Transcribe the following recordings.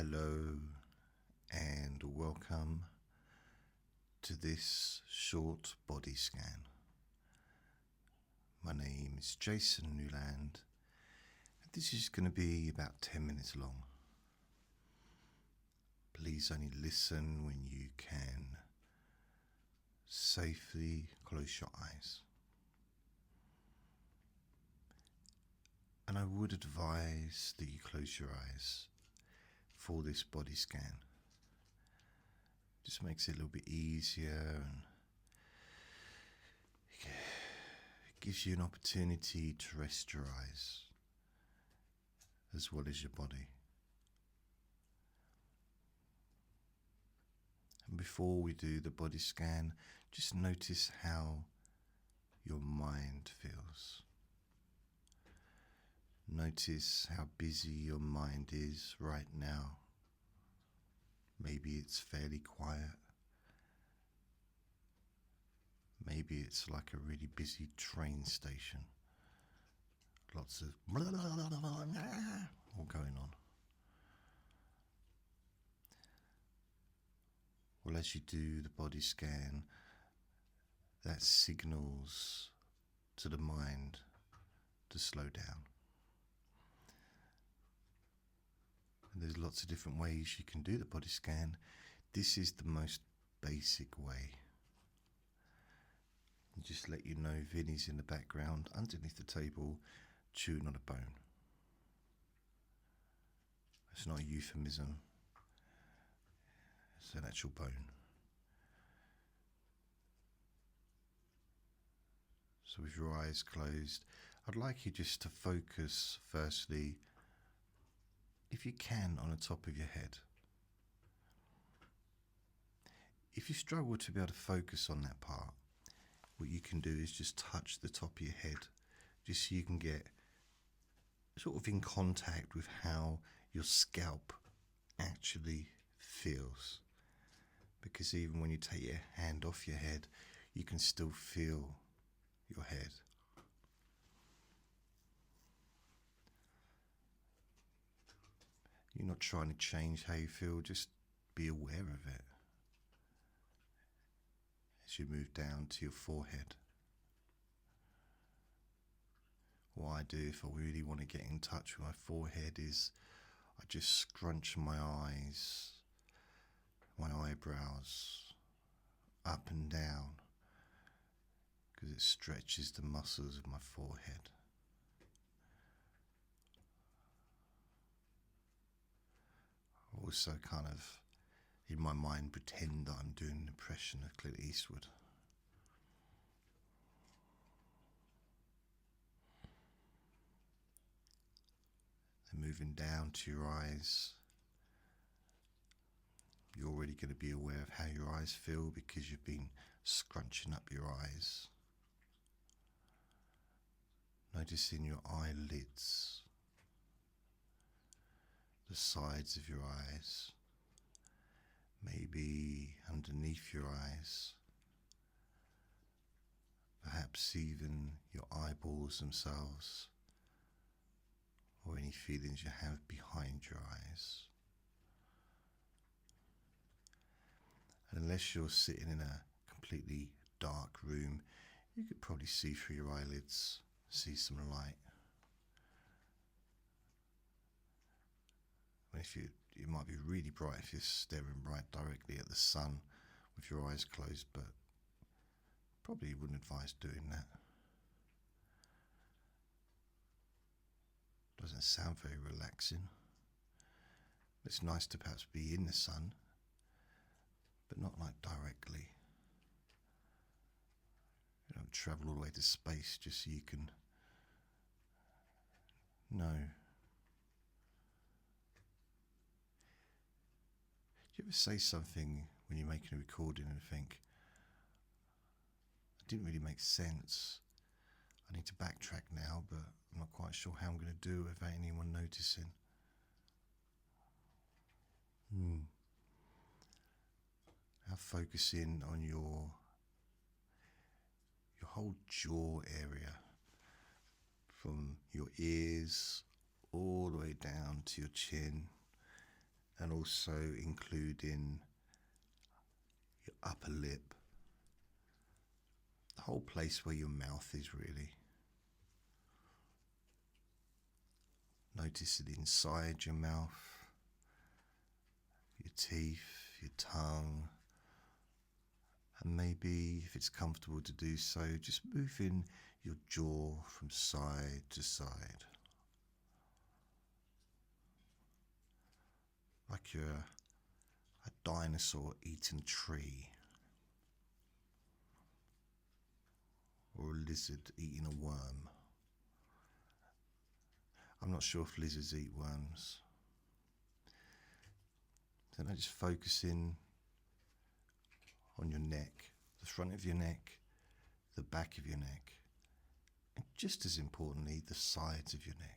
Hello and welcome to this short body scan. My name is Jason Newland and this is going to be about 10 minutes long. Please only listen when you can safely close your eyes. And I would advise that you close your eyes for this body scan. Just makes it a little bit easier and it gives you an opportunity to rest your eyes as well as your body. And before we do the body scan, just notice how your mind feels. Notice how busy your mind is right now. Maybe it's fairly quiet. Maybe it's like a really busy train station. Lots of all going on. Well, as you do the body scan, that signals to the mind to slow down. And there's lots of different ways you can do the body scan. This is the most basic way. And just let you know, Vinny's in the background underneath the table chewing on a bone. It's not a euphemism. It's an actual bone. So with your eyes closed, I'd like you just to focus firstly, if you can, on the top of your head. If you struggle to be able to focus on that part, what you can do is just touch the top of your head, just so you can get sort of in contact with how your scalp actually feels. Because even when you take your hand off your head, you can still feel your head. You're not trying to change how you feel, just be aware of it as you move down to your forehead. What I do if I really want to get in touch with my forehead is I just scrunch my eyes, my eyebrows up and down, because it stretches the muscles of my forehead. I also kind of, in my mind, pretend that I'm doing an impression of Clint Eastwood. And moving down to your eyes, you're already going to be aware of how your eyes feel because you've been scrunching up your eyes. Noticing your eyelids, the sides of your eyes, maybe underneath your eyes, perhaps even your eyeballs themselves, or any feelings you have behind your eyes. And unless you're sitting in a completely dark room, you could probably see through your eyelids, see some light. It might be really bright if you're staring right directly at the sun with your eyes closed, but probably wouldn't advise doing that. Doesn't sound very relaxing. It's nice to perhaps be in the sun, but not like directly. You don't travel all the way to space just so you can know. Do you ever say something when you're making a recording and think, it didn't really make sense, I need to backtrack now, but I'm not quite sure how I'm going to do it without anyone noticing? Now focusing on your whole jaw area, from your ears all the way down to your chin, and and also including your upper lip, the whole place where your mouth is really. Notice it inside your mouth, your teeth, your tongue, and maybe if it's comfortable to do so, just moving your jaw from side to side. Like you're a dinosaur eating a tree, or a lizard eating a worm. I'm not sure if lizards eat worms. So now just focusing on your neck, the front of your neck, the back of your neck, and just as importantly, the sides of your neck.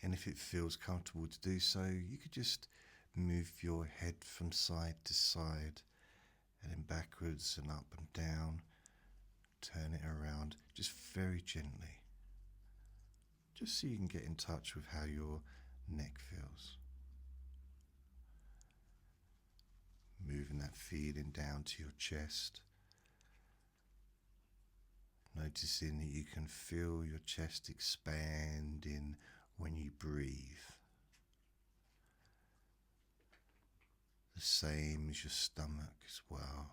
And if it feels comfortable to do so, you could just move your head from side to side, and then backwards and up and down, turn it around, just very gently, just so you can get in touch with how your neck feels. Moving that feeling down to your chest, noticing that you can feel your chest expanding when you breathe. The same as your stomach as well.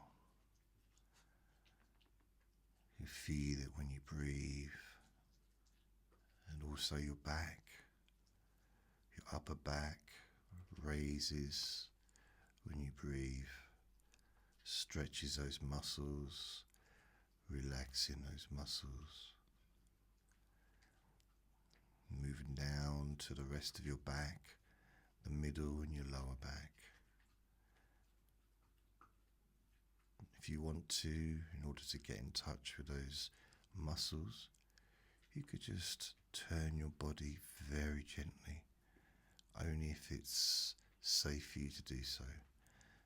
You feel it when you breathe, and also your back, your upper back raises when you breathe, stretches those muscles, relaxing those muscles. Moving down to the rest of your back, the middle and your lower back. If you want to, in order to get in touch with those muscles, you could just turn your body very gently, only if it's safe for you to do so,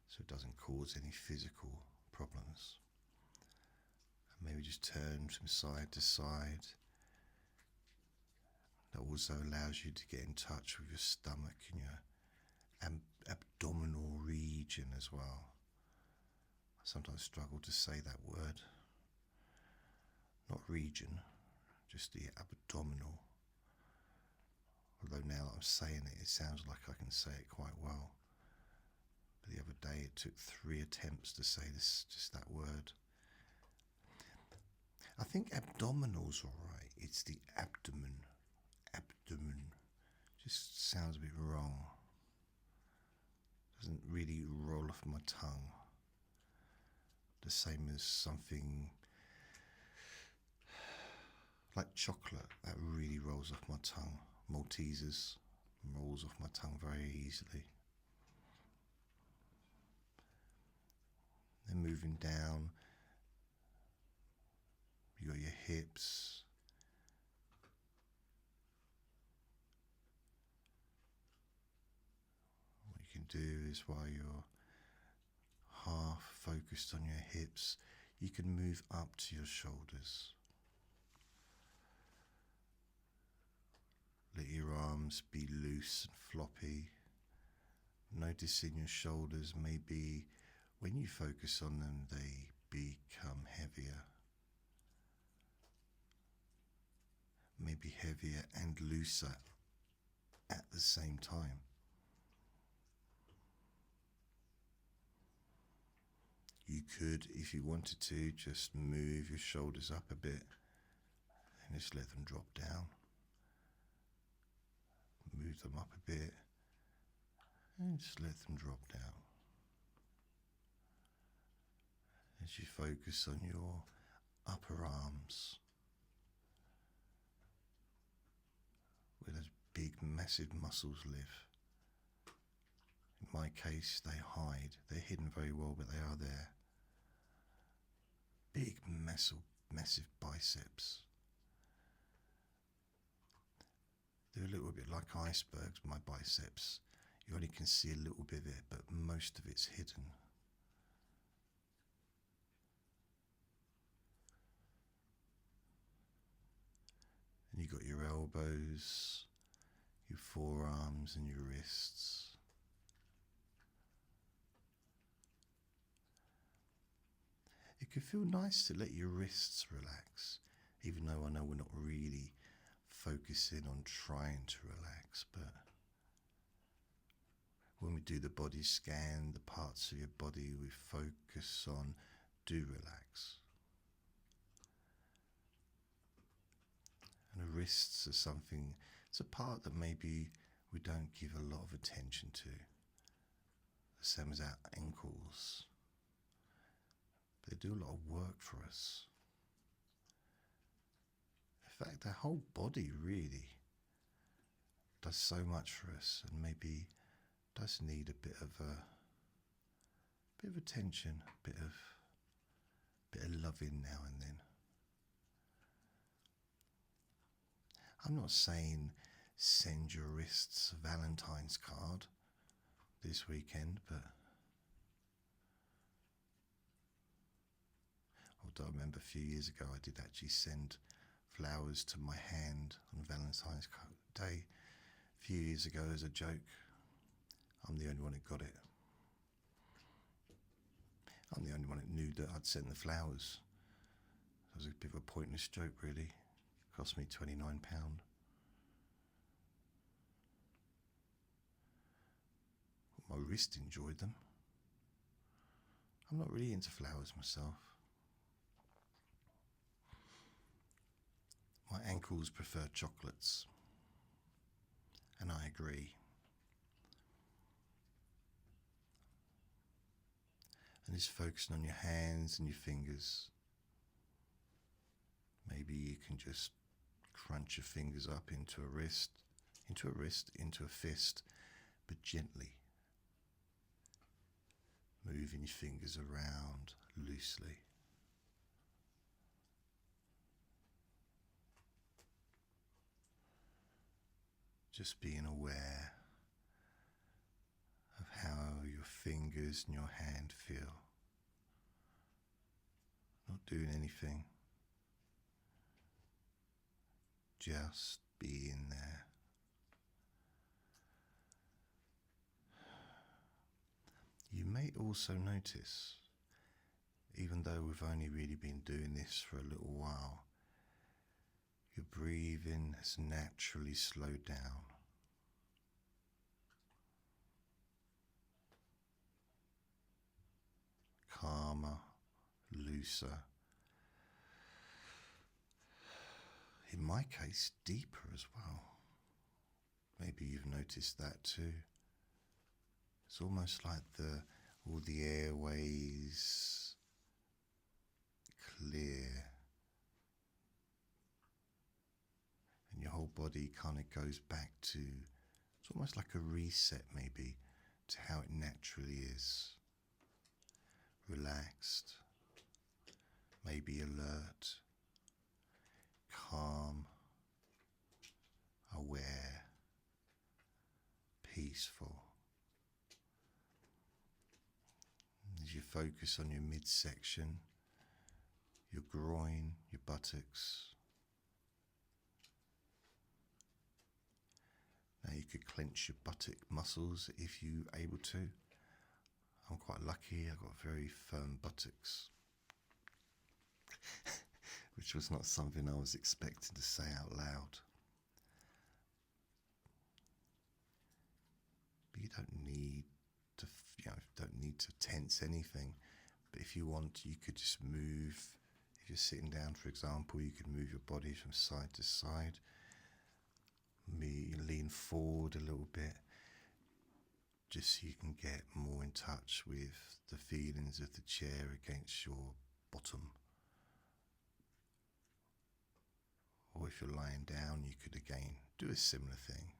so it doesn't cause any physical problems. And maybe just turn from side to side. That also allows you to get in touch with your stomach and your abdominal region as well. I sometimes struggle to say that word. Not region, just the abdominal. Although now that I'm saying it, it sounds like I can say it quite well. But the other day it took 3 attempts to say this, just that word. I think abdominal's alright. It's the abdomen. Abdomen. Just sounds a bit wrong. Doesn't really roll off my tongue. The same as something like chocolate, that really rolls off my tongue. Maltesers rolls off my tongue very easily. Then moving down, you got your hips. What you can do is while you're half focused on your hips, you can move up to your shoulders. Let your arms be loose and floppy. Noticing your shoulders, maybe when you focus on them, they become heavier. Maybe heavier and looser at the same time. You could, if you wanted to, just move your shoulders up a bit and just let them drop down. Move them up a bit and just let them drop down. As you focus on your upper arms, where those big massive muscles live. In my case, they hide. They're hidden very well, but they are there. Big massive biceps. They're a little bit like icebergs, my biceps. You only can see a little bit of it, but most of it's hidden. And you got your elbows, your forearms and your wrists. It could feel nice to let your wrists relax, even though I know we're not really focusing on trying to relax, but when we do the body scan, the parts of your body we focus on do relax. And the wrists are something, it's a part that maybe we don't give a lot of attention to. The same as our ankles. They do a lot of work for us. In fact, our whole body really does so much for us, and maybe does need a bit of attention, a bit of loving now and then. I'm not saying send your wrists a Valentine's card this weekend, but although I remember a few years ago I did actually send flowers to my hand on Valentine's Day a few years ago as a joke. I'm the only one that got it. I'm the only one that knew that I'd send the flowers. It was a bit of a pointless joke, really. It cost me £29. My wrist enjoyed them. I'm not really into flowers myself. My ankles prefer chocolates, and I agree. And just focusing on your hands and your fingers. Maybe you can just crunch your fingers up into a wrist, into a fist, but gently. Moving your fingers around loosely. Just being aware of how your fingers and your hand feel. Not doing anything. Just being there. You may also notice, even though we've only really been doing this for a little while, your breathing has naturally slowed down. Calmer, looser. In my case, deeper as well. Maybe you've noticed that too. It's almost like all the airways clear, and your whole body kind of goes back to, it's almost like a reset maybe, to how it naturally is. Relaxed, maybe alert, calm, aware, peaceful. As you focus on your midsection, your groin, your buttocks. Now you could clench your buttock muscles if you're able to. I'm quite lucky, I've got very firm buttocks. Which was not something I was expecting to say out loud. But you don't need to tense anything. But if you want, you could just move. If you're sitting down, for example, you could move your body from side to side. Lean forward a little bit, just so you can get more in touch with the feelings of the chair against your bottom. Or if you're lying down, you could again do a similar thing.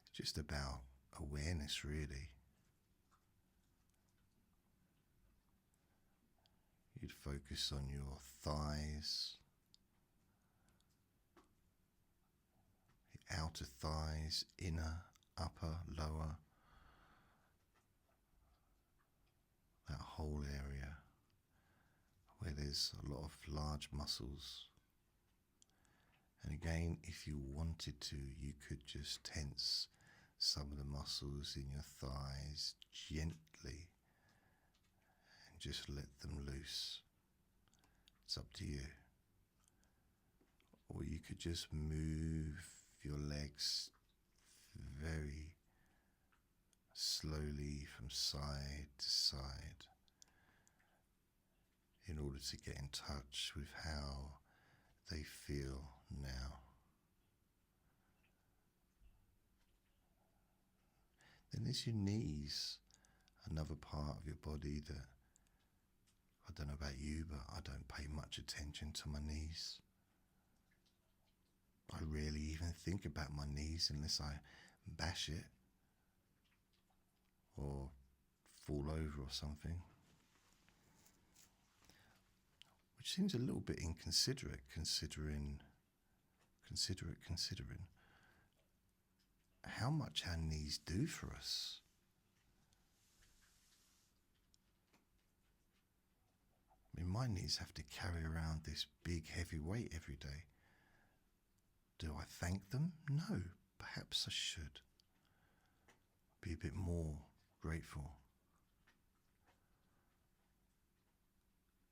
It's just about awareness, really. You'd focus on your thighs, the outer thighs, inner, upper, lower, that whole area where there's a lot of large muscles. And again, if you wanted to, you could just tense some of the muscles in your thighs gently and just let them loose. It's up to you. Or you could just move your legs very slowly from side to side in order to get in touch with how they feel now. Then there's your knees, another part of your body that, I don't know about you, but I don't pay much attention to my knees. I rarely even think about my knees unless I bash it or fall over or something. Which seems a little bit inconsiderate considering how much our knees do for us. I mean, my knees have to carry around this big heavy weight every day. Do I thank them? No, perhaps I should. Be a bit more grateful.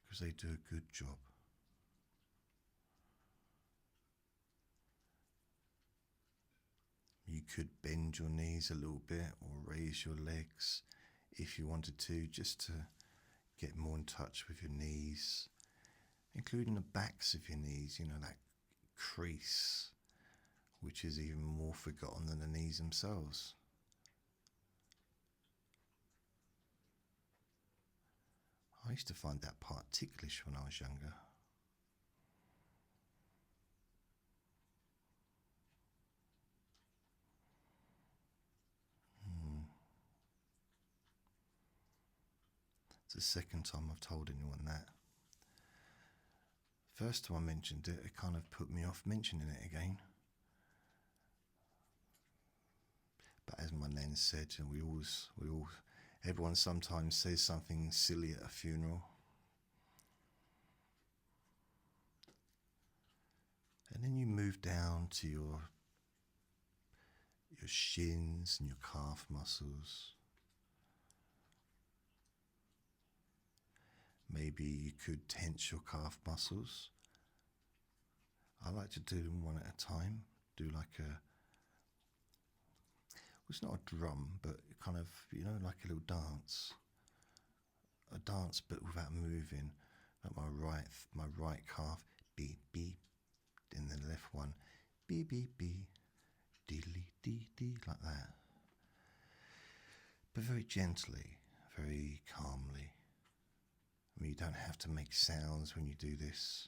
Because they do a good job. You could bend your knees a little bit or raise your legs if you wanted to, just to get more in touch with your knees, including the backs of your knees, that crease, which is even more forgotten than the knees themselves. I used to find that part ticklish when I was younger. It's the second time I've told anyone that. First time I mentioned it, it kind of put me off mentioning it again. But as my nan said, everyone sometimes says something silly at a funeral. And then you move down to your shins and your calf muscles. Maybe you could tense your calf muscles. I like to do them one at a time. Do like it's not a drum, but kind of, like a little dance. A dance, but without moving. Like my right calf, beep beep, and the left one, beep beep beep, diddly dee dee, like that. But very gently, very calmly. I mean, you don't have to make sounds when you do this.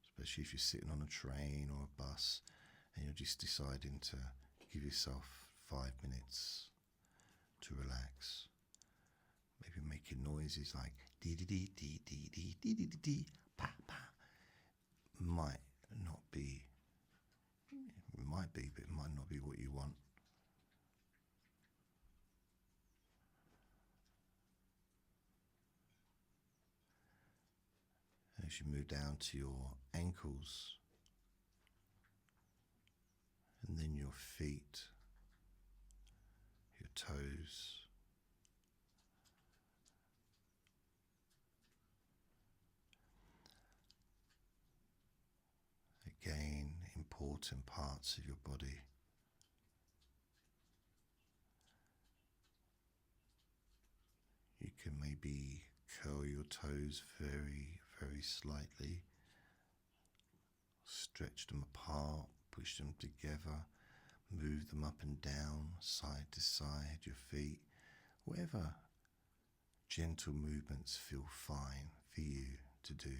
Especially if you're sitting on a train or a bus and you're just deciding to give yourself 5 minutes to relax. Maybe making noises like dee dee dee dee dee dee dee dee dee pa pa. Might be, but it might not be what you want. As you move down to your ankles and then your feet, your toes, again, important parts of your body. You can maybe curl your toes very, very slightly, stretch them apart, push them together, move them up and down, side to side, your feet, whatever gentle movements feel fine for you to do.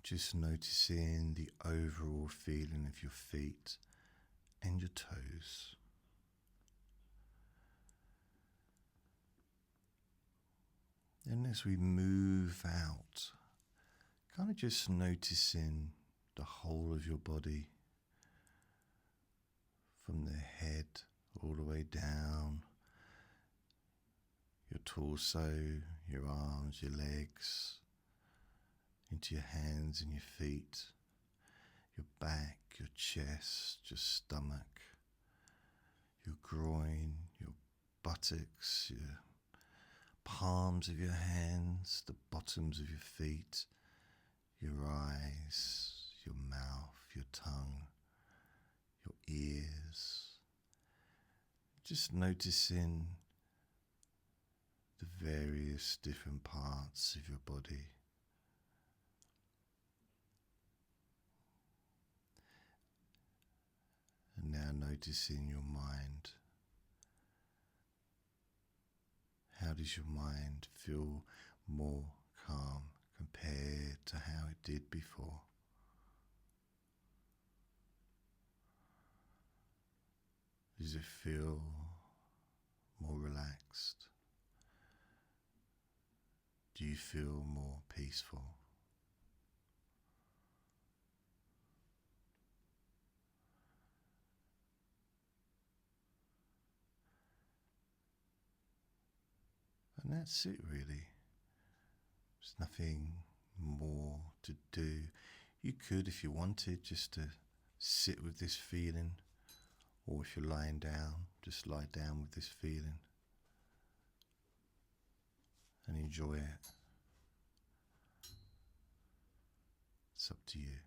Just noticing the overall feeling of your feet and your toes. And as we move out, kind of just noticing the whole of your body, from the head all the way down, your torso, your arms, your legs, into your hands and your feet, your back, your chest, your stomach, your groin, your buttocks, your palms of your hands, the bottoms of your feet, your eyes, your mouth, your tongue, your ears. Just noticing the various different parts of your body. And now noticing your mind. How does your mind feel more calm compared to how it did before? Does it feel more relaxed? Do you feel more peaceful? And that's it really. There's nothing more to do. You could, if you wanted, just to sit with this feeling, or if you're lying down, just lie down with this feeling and enjoy it. It's up to you.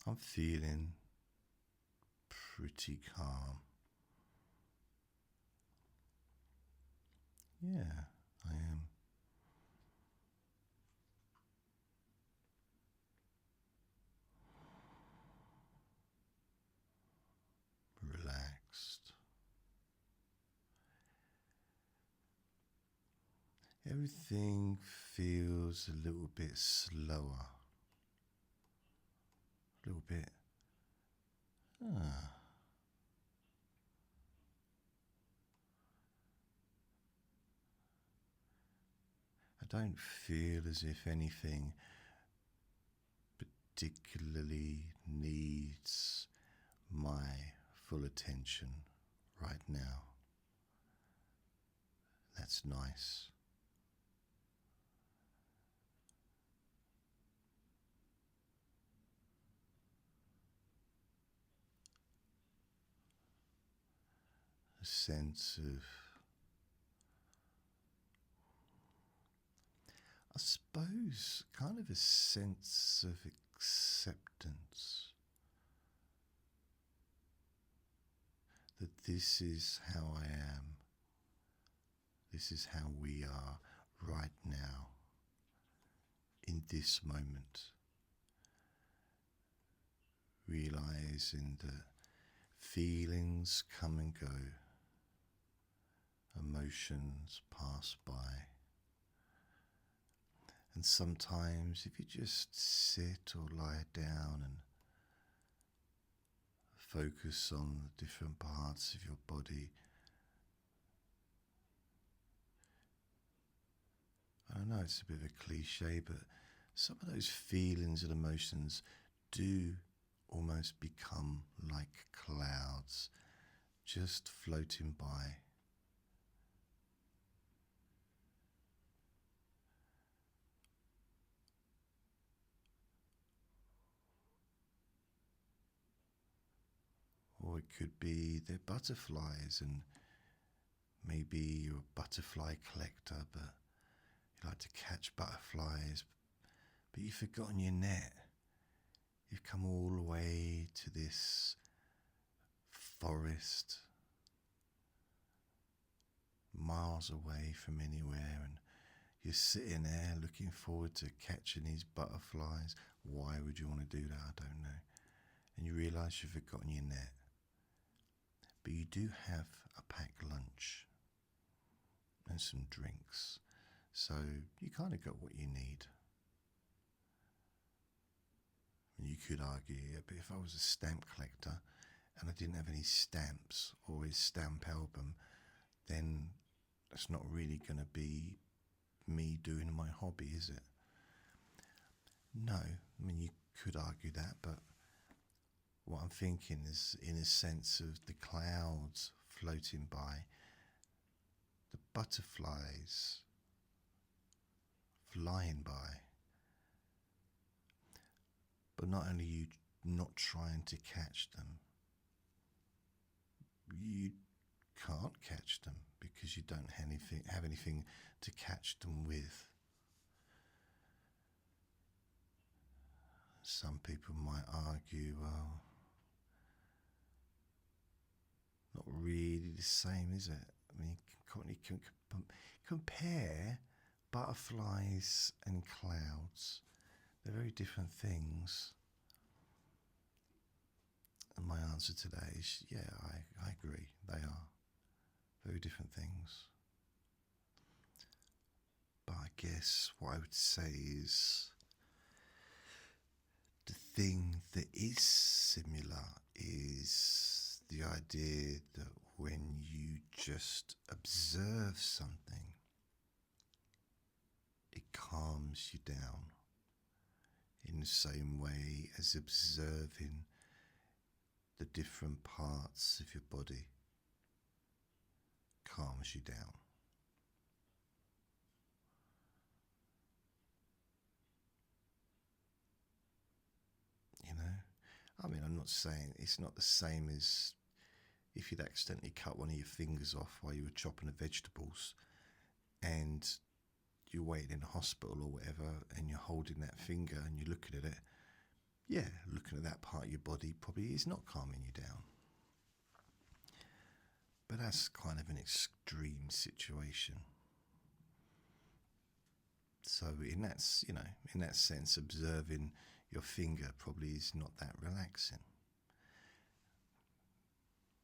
I'm feeling pretty calm. Yeah, I am. Relaxed. Everything feels a little bit slower. A little bit. I don't feel as if anything particularly needs my full attention right now. That's nice. A sense of, I suppose, kind of a sense of acceptance that this is how I am, this is how we are right now, in this moment. Realizing that feelings come and go, emotions pass by. And sometimes if you just sit or lie down and focus on the different parts of your body, I know it's a bit of a cliche, but some of those feelings and emotions do almost become like clouds just floating by. Or it could be they're butterflies, and maybe you're a butterfly collector, but you like to catch butterflies, but you've forgotten your net. You've come all the way to this forest, miles away from anywhere, and you're sitting there looking forward to catching these butterflies. Why would you want to do that? I don't know. And you realise you've forgotten your net. But you do have a packed lunch and some drinks, so you kind of got what you need. And you could argue, yeah, but if I was a stamp collector and I didn't have any stamps or his stamp album, then that's not really going to be me doing my hobby, is it? No, I mean, you could argue that, but what I'm thinking is in a sense of the clouds floating by, the butterflies flying by, but not only you not trying to catch them, you can't catch them because you don't have anything to catch them with. Some people might argue, well, not really the same, is it? I mean, you can compare butterflies and clouds. They're very different things. And my answer to that is, yeah, I agree. They are very different things. But I guess what I would say is the thing that is similar is the idea that when you just observe something, it calms you down in the same way as observing the different parts of your body calms you down. You know, I mean, I'm not saying it's not the same as if you'd accidentally cut one of your fingers off while you were chopping the vegetables and you're waiting in a hospital or whatever and you're holding that finger and you're looking at it. Yeah, looking at that part of your body probably is not calming you down. But that's kind of an extreme situation. So in that sense, observing your finger probably is not that relaxing.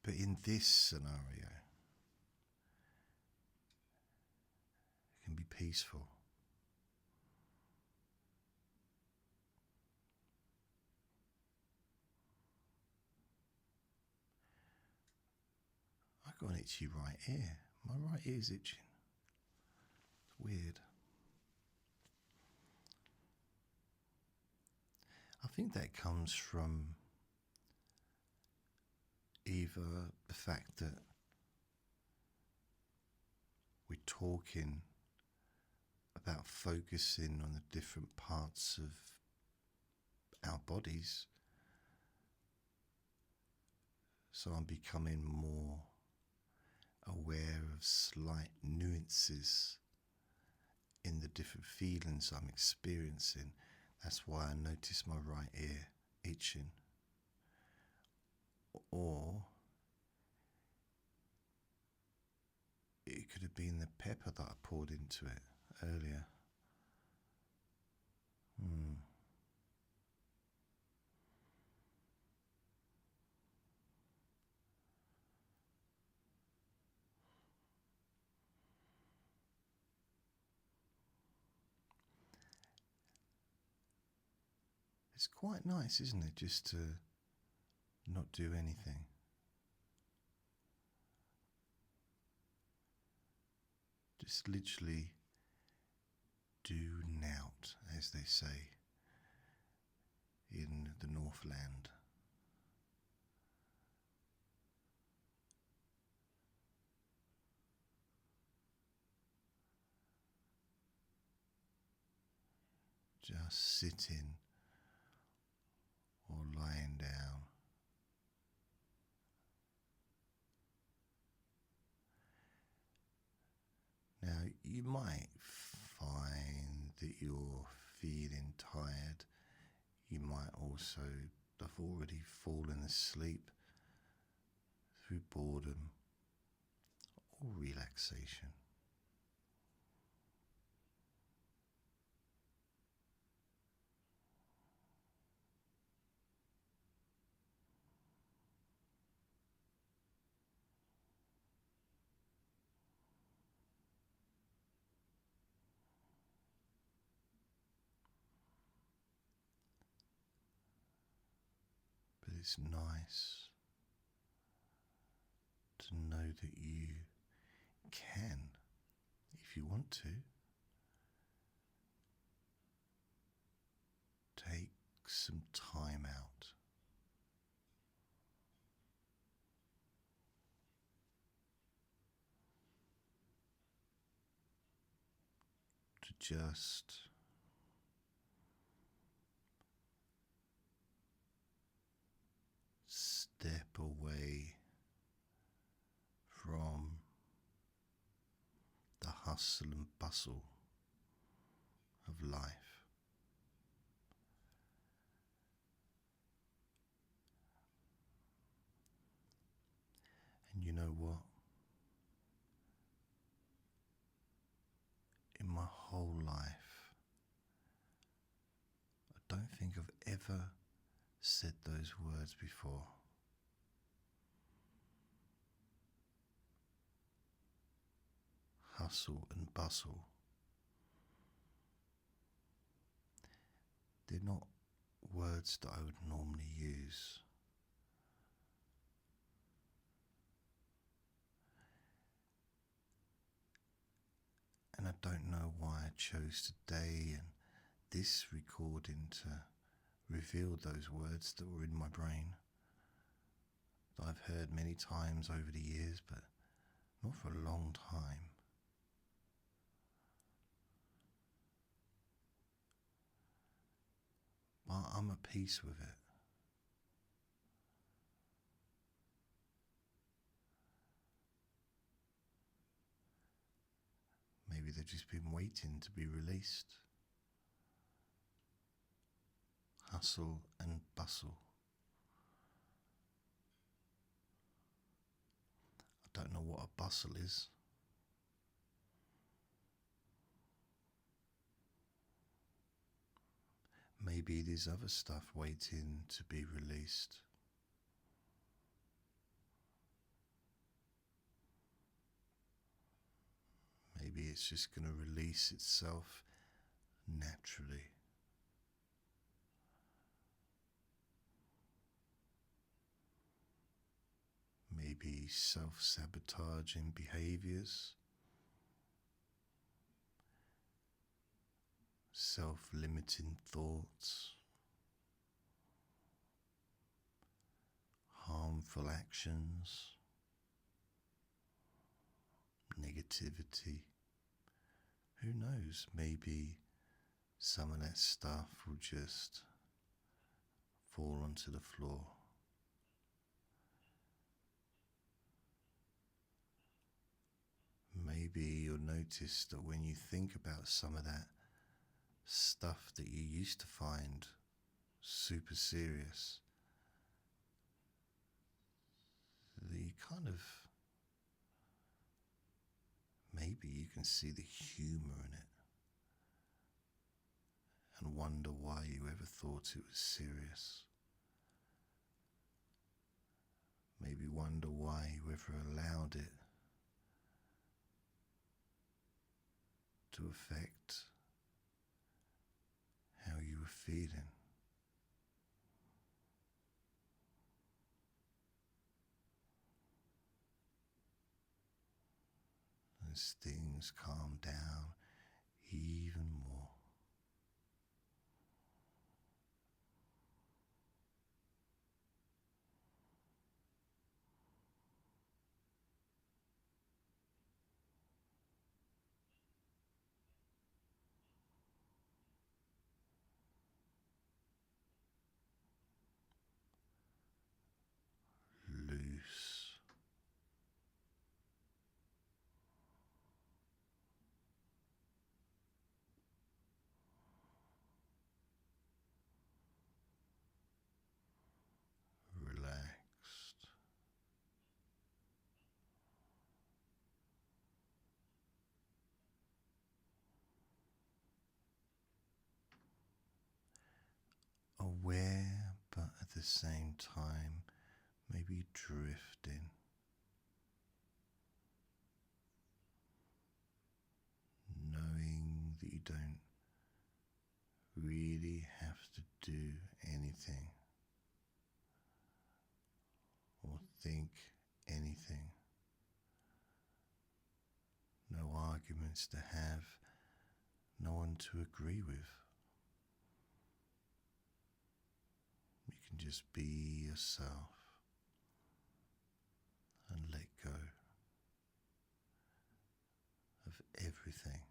But in this scenario, it can be peaceful. I got an itchy right ear. My right ear's itching. It's weird. I think that comes from either the fact that we're talking about focusing on the different parts of our bodies, so I'm becoming more aware of slight nuances in the different feelings I'm experiencing. That's why I notice my right ear itching. Or it could have been the pepper that I poured into it earlier. It's quite nice, isn't it, just to not do anything. Just literally do nout, as they say in the Northland. Just sitting or lying down. Now, you might find that you're feeling tired. You might also have already fallen asleep through boredom or relaxation. But it's nice to know that you can, if you want to, just step away from the hustle and bustle of life. And you know what? In my whole life, I don't think I've ever said those words before. Hustle and bustle. They're not words that I would normally use. And I don't know why I chose today and this recording to reveal those words that were in my brain, that I've heard many times over the years, but not for a long time. But I'm at peace with it. Maybe they've just been waiting to be released. Hustle and bustle. I don't know what a bustle is. Maybe there's other stuff waiting to be released. Maybe it's just going to release itself naturally. Maybe self-sabotaging behaviors, self-limiting thoughts, harmful actions, negativity. Who knows? Maybe some of that stuff will just fall onto the floor. Maybe you'll notice that when you think about some of that stuff that you used to find super serious, that you kind of, maybe you can see the humour in it and wonder why you ever thought it was serious. Maybe wonder why you ever allowed it to affect how you were feeling. As things calm down even more. Loose. Relaxed. Aware, but at the same time, maybe drifting. Knowing that you don't really have to do anything or think anything. No arguments to have, no one to agree with. You can just be yourself and let go of everything.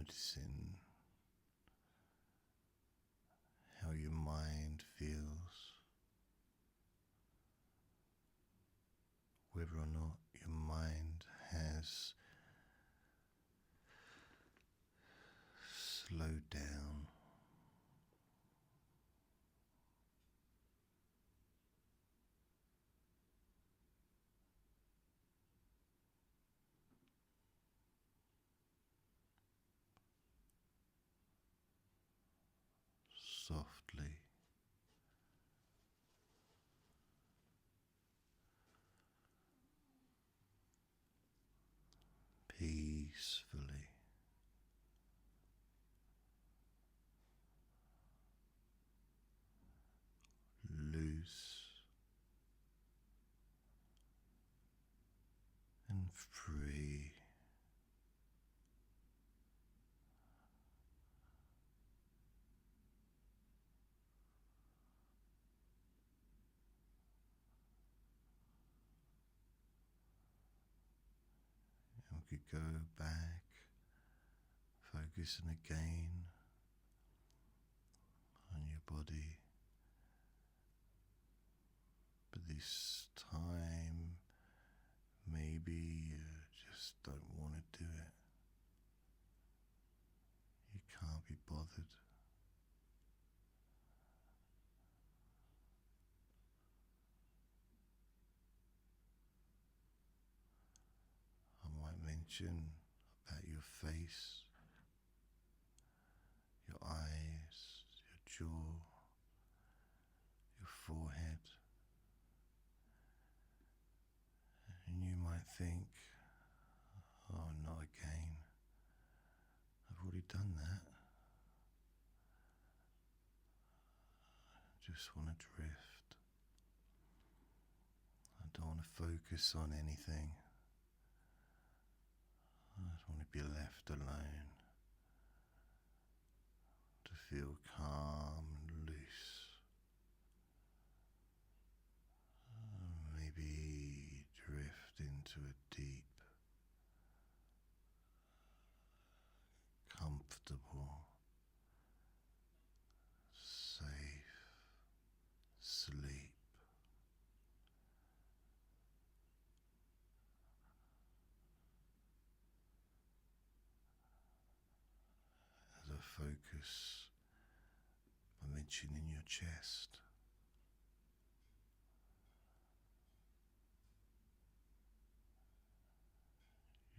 noticing how your mind feels, whether or not your mind has slowed down, softly, peacefully, loose and free. And we could go back, focusing again on your body, but this time maybe you just don't want to do it. You can't be bothered. I might mention about your face, your eyes, your jaw, your forehead, and you might think, oh, not again. I've already done that. I just want to drift. I don't want to focus on anything. I just want to be left alone, to feel calm and loose. Maybe drift into a deep, comfortable, safe sleep. As I focus by mentioning your chest,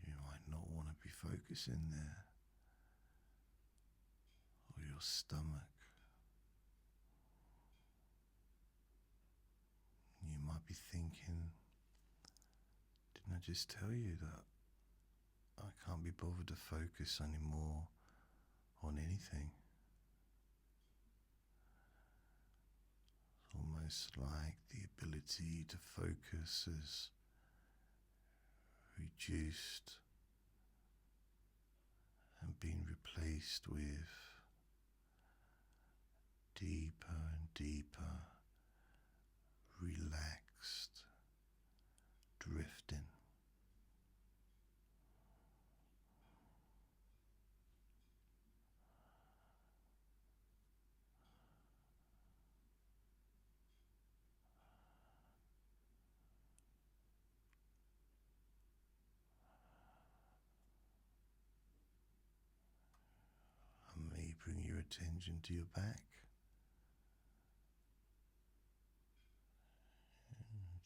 you might not want to be focusing there, or your stomach. You might be thinking, didn't I just tell you that I can't be bothered to focus anymore on anything? It's almost like the ability to focus is reduced and being replaced with deeper and deeper relaxed drifting. And may bring your attention to your back.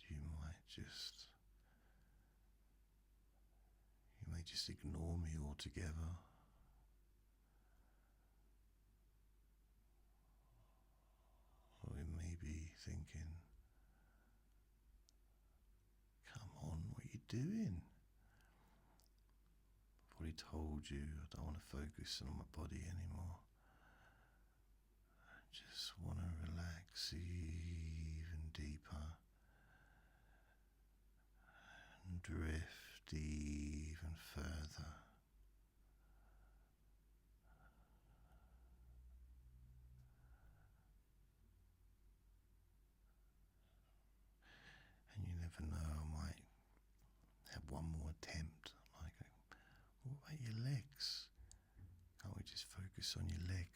And you may just ignore me altogether. Or you may be thinking, come on, what are you doing? I've already told you I don't want to focus on my body anymore. I just want to relax even deeper and drift even further. And you never know, I might have one more attempt. Like, what about your legs?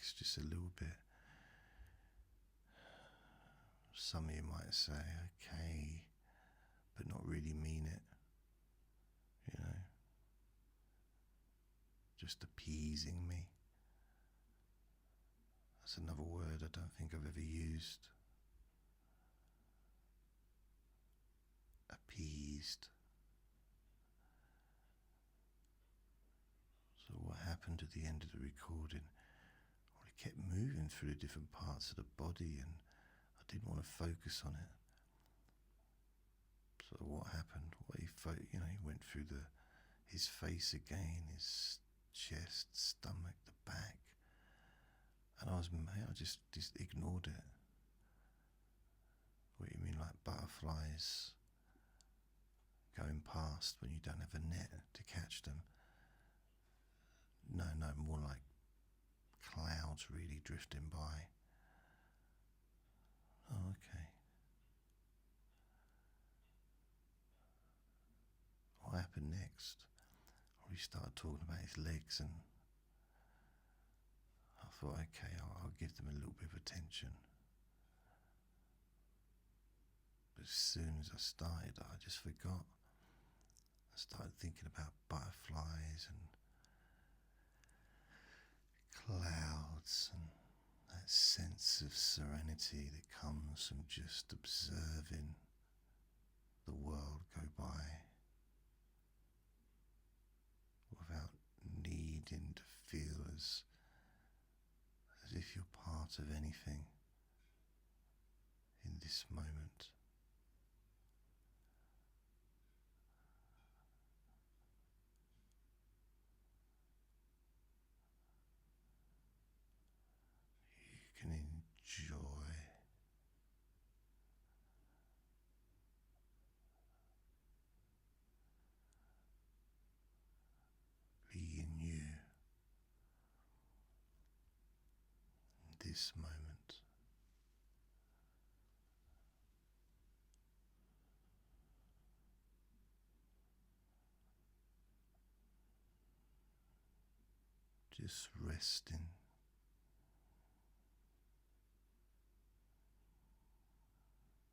relax just a little bit. Some of you might say, okay, but not really mean it, just appeasing me. That's another word I don't think I've ever used. Appeased. So what happened at the end of the recording? Well, it kept moving through the different parts of the body, and I didn't want to focus on it. So what happened? Well, he went through his face again, his chest, stomach, the back, and I just ignored it. What do you mean, like butterflies going past when you don't have a net to catch them? No, more like clouds really drifting by. Oh, okay. What happened next? We started talking about his legs, and I thought, okay, I'll give them a little bit of attention. But as soon as I started, I just forgot. I started thinking about butterflies and clouds and that sense of serenity that comes from just observing the world go by without needing to feel as if you're part of anything in this moment. You can enjoy being you in this moment. Just resting